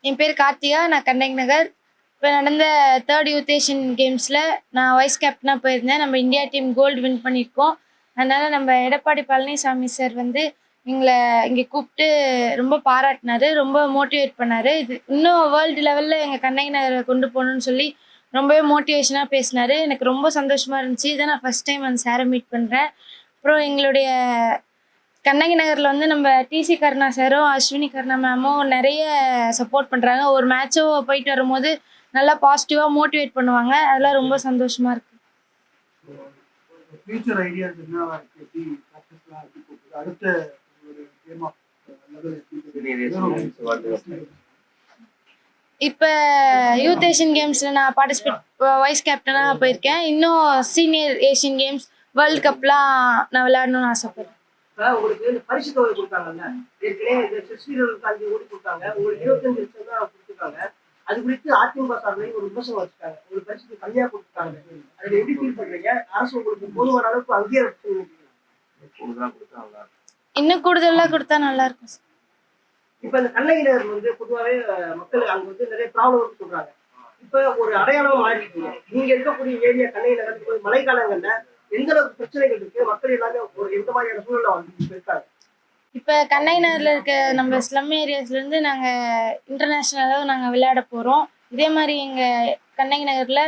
என் பேர் கார்த்திகா. நான் கண்ணகி நகர். இப்போ நடந்த 3rd யூத் ஏஷியன் கேம்ஸில் நான் வைஸ் கேப்டனாக போயிருந்தேன். நம்ம இந்தியா டீம் கோல்டு வின் பண்ணியிருக்கோம். அதனால் நம்ம எடப்பாடி பழனிசாமி சார் வந்து எங்களை இங்கே கூப்பிட்டு ரொம்ப பாராட்டினார், ரொம்ப மோட்டிவேட் பண்ணார். இது இன்னும் வேர்ல்டு லெவலில் எங்கள் கண்ணகி நகரை கொண்டு போகணுன்னு சொல்லி ரொம்பவே மோட்டிவேஷனாக பேசினார். எனக்கு ரொம்ப சந்தோஷமாக இருந்துச்சு. இதை நான் ஃபஸ்ட் டைம் அந்த சாரை மீட் பண்ணுறேன். அப்புறம் எங்களுடைய கண்ணகி நகரில் வந்து நம்ம டிசி கருணா சாரும் அஸ்வினி கருணா மேமும் நிறைய சப்போர்ட் பண்ணுறாங்க. ஒரு மேட்சோ போயிட்டு வரும்போது நல்லா பாசிட்டிவாக மோட்டிவேட் பண்ணுவாங்க. அதெல்லாம் ரொம்ப சந்தோஷமாக இருக்குது. இப்போ யூத் ஏஷியன் கேம்ஸில் நான் பார்ட்டிசிபேட் வைஸ் கேப்டனாக போயிருக்கேன். இன்னும் சீனியர் ஏஷியன் கேம்ஸ் வேர்ல்டு கப்லாம் நான் விளையாடணும்னு ஆசைப்படுறேன். உங்களுக்கு பரிசு தொகை கொடுத்தாங்கல்ல, ஏற்கனவே செஸ் வீரர்களுக்கு 5 கோடி கொடுத்தாங்க, உங்களுக்கு 25 லட்சம் தான் கொடுத்துருக்காங்க. அது குறித்து அதிமுக சார்பில் ஒரு விமர்சனம் வச்சுட்டாங்க. ஒரு பரிசுக்கு கம்மியா கொடுத்துருக்காங்க. அதை எப்படி ஃபீல் பண்றீங்க? அரசு உங்களுக்கு போதுமான அளவுக்கு அங்கீகாரம் இன்னும் கூடுதலா கொடுத்தா நல்லா இருக்கும். இப்ப இந்த கண்ணகி நகர் வந்து பொதுவாகவே மக்கள் அங்க வந்து நிறைய ப்ராப்ளம் சொல்றாங்க. இப்ப ஒரு அடையாளமா மாறிட்டீங்க. நீங்க இருக்கக்கூடிய ஏரியா கண்ணகி நகர் மழை காலங்கள்ல எந்த அளவுக்கு பிரச்சனைகள் இருக்கு, மக்கள் எல்லாமே ஒரு எந்த மாதிரியான சூழ்நிலை வந்து இருக்காங்க? இப்போ கண்ணகி நகரில் இருக்க நம்ம ஸ்லம் ஏரியாஸ்லேருந்து நாங்கள் இன்டர்நேஷ்னலாக நாங்கள் விளையாட போகிறோம். இதே மாதிரி எங்கள் கண்ணகி நகரில்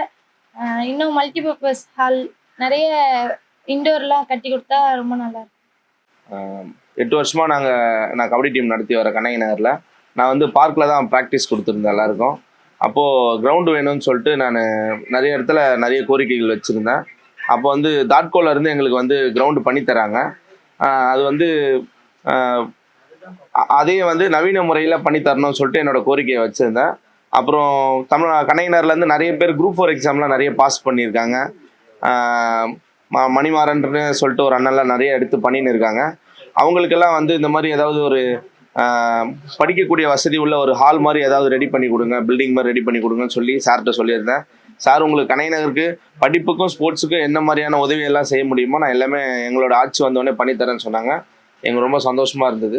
இன்னும் மல்டிபர்பஸ் ஹால் நிறைய இண்டோர்லாம் கட்டி கொடுத்தா ரொம்ப நல்லாயிருக்கும். 8 வருஷமாக நான் கபடி டீம் நடத்தி வரேன் கண்ணகி நகரில். நான் வந்து பார்க்கில் தான் ப்ராக்டிஸ் கொடுத்துருந்தேன் எல்லாருக்கும். அப்போது கிரவுண்டு வேணும்னு சொல்லிட்டு நான் நிறைய இடத்துல நிறைய கோரிக்கைகள் வச்சுருந்தேன். அப்போ வந்து தாட்கோலேருந்து எங்களுக்கு வந்து கிரவுண்டு பண்ணித்தராங்க. அது வந்து அதே வந்து நவீன முறையில் பண்ணித்தரணும்னு சொல்லிட்டு என்னோடய கோரிக்கையை வச்சுருந்தேன். அப்புறம் கண்ணகி நகர்லேருந்து நிறைய பேர் குரூப் 4 எக்ஸாம்லாம் நிறைய பாஸ் பண்ணியிருக்காங்க. மணிமாறன்னு சொல்லிட்டு ஒரு அண்ணன்லாம் நிறைய எடுத்து பண்ணின்னு இருக்காங்க. அவங்களுக்கெல்லாம் வந்து இந்த மாதிரி ஏதாவது ஒரு படிக்கக்கூடிய வசதி உள்ள ஒரு ஹால் மாதிரி ஏதாவது ரெடி பண்ணி கொடுங்க, பில்டிங் மாதிரி ரெடி பண்ணி கொடுங்கன்னு சொல்லி சார்கிட்ட சொல்லியிருந்தேன். சார் உங்களுக்கு கண்ணகி நகருக்கு படிப்புக்கும் ஸ்போர்ட்ஸுக்கும் என்ன மாதிரியான உதவியெல்லாம் செய்ய முடியுமோ நான் எல்லாமே எங்களோட ஆட்சி வந்தோடனே பண்ணித்தரேன்னு சொன்னாங்க. எங்களுக்கு ரொம்ப சந்தோஷமாக இருந்தது.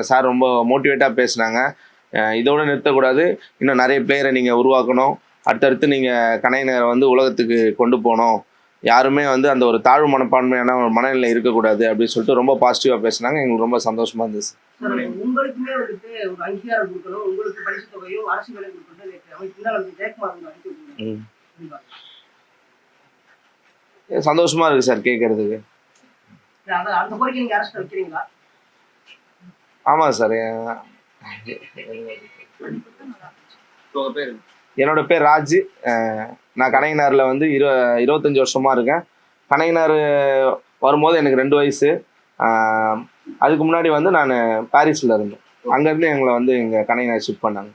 சார் ரொம்ப மோட்டிவேட்டாக பேசினாங்க. இதோடு நிறுத்தக்கூடாது, இன்னும் நிறைய பிளேயரை நீங்கள் உருவாக்கணும், அடுத்தடுத்து நீங்கள் கண்ணகி நகரை வந்து உலகத்துக்கு கொண்டு போகணும், யாருமே வந்து அந்த ஒரு தாழ்வு மனப்பான்மையான ஒரு மனநிலை இருக்கக்கூடாது அப்படின்னு சொல்லிட்டு ரொம்ப பாசிட்டிவாக பேசினாங்க. எங்களுக்கு ரொம்ப சந்தோஷமாக இருந்துச்சு. உங்களுக்குமே வந்துட்டு ஒரு அங்கீகாரம் கொடுக்கணும், உங்களுக்கு பரிசு தொகையும் அரசு வேலை கொடுக்கணும். சந்தோஷமா இருக்கு சார் கேட்கறதுக்கு. ஆமா சார். என்னோட பேர் ராஜ். நான் கண்ணகி நகரில் வந்து 25 வருஷமா இருக்கேன். கண்ணகி நகர் வரும்போது எனக்கு 2 வயசு. அதுக்கு முன்னாடி வந்து நான் பாரிஸில் இருந்தேன். அங்கேருந்து எங்களை வந்து இங்கே கண்ணகி நகர் ஷிஃப்ட் பண்ணாங்க.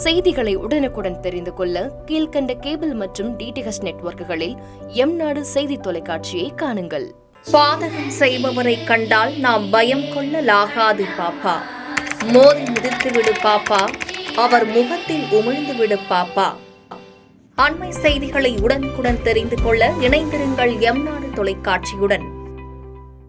செய்திகளை உடனுக்குடன் தெரிந்து கொள்ள கீழ்கண்ட கேபிள் மற்றும் டிடிஹெச் நெட்வொர்க்குகளில் எம்நாடு செய்தி தொலைக்காட்சியை காணுங்கள். பாதகம் செய்பவரை கண்டால் நாம் பயம் கொள்ளலாகாது பாப்பா. மோதி மிதித்து விடு பாப்பா, அவர் முகத்தில் உமிழ்ந்து விடு பாப்பா. அண்மை செய்திகளை உடனுக்குடன் தெரிந்து கொள்ள இணைந்திருங்கள் எம்நாடு தொலைக்காட்சியுடன்.